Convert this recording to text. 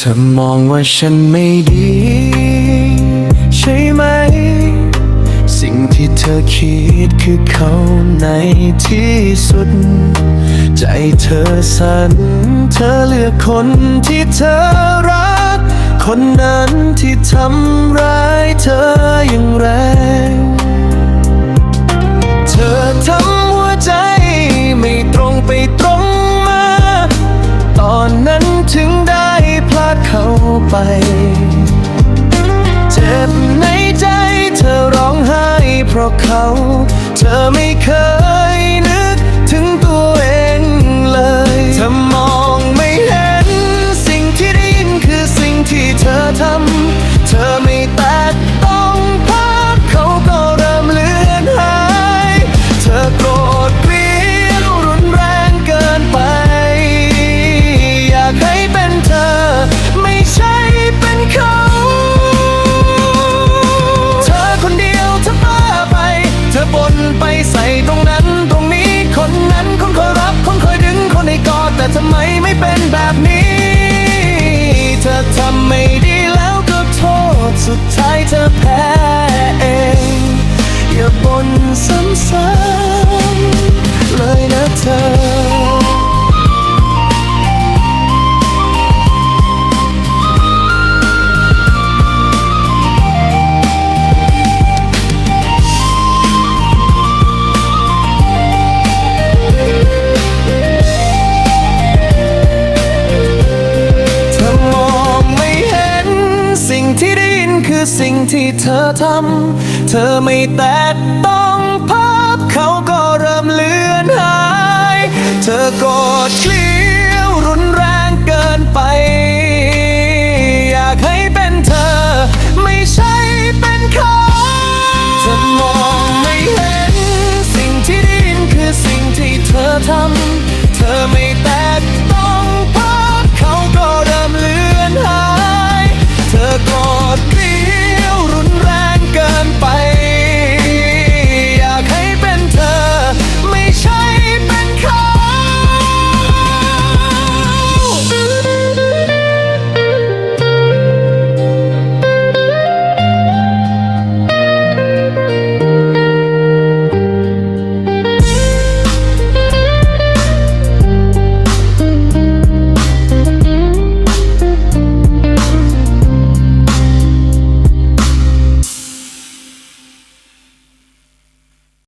ธอมองว่าฉันไม่ดีใช่ไหมสิ่งที่เธอคิดคือเขาในที่สุดใจเธอสั่นเธอเลือกคนที่เธอรักคนนั้นที่ทำร้ายเธออย่างแรงเธอทำหัวใจไม่ตรงไปตรงมาตอนนั้นถึงได้พลาดเข้าไปเจ็บในใจเธอร้องไห้เพราะเขาเธอไม่เคยนึกถึงตัวเองเลยเธอมองไม่เห็นสิ่งที่ได้ยินคือสิ่งที่เธอทำเธอไม่แตะต้องภาพเขาก็เริ่มเลือนหายเธอโกรธเกลียดรุนแรงเกินไปอยากให้เป็นเธอไม่ใช่เป็นเขาเธอคนเดียวเธอบ้าไปเธอบ่นไปใส่ตรงนั้นตรงนี้คนนั้นคนคอยรับคนคอยดึงคนให้กอดแต่ทำไมไม่เป็นแบบนี้เธอทำไม่ดีแล้วก็โทษสุดท้ายเธอแพ้เองอย่าบ่นซ้ำๆเลยนะเธอที่ได้ยินคือสิ่งที่เธอทำเธอไม่แตะต้องภาพเขาก็เริ่มเลือนหายเธอโกรธเกลี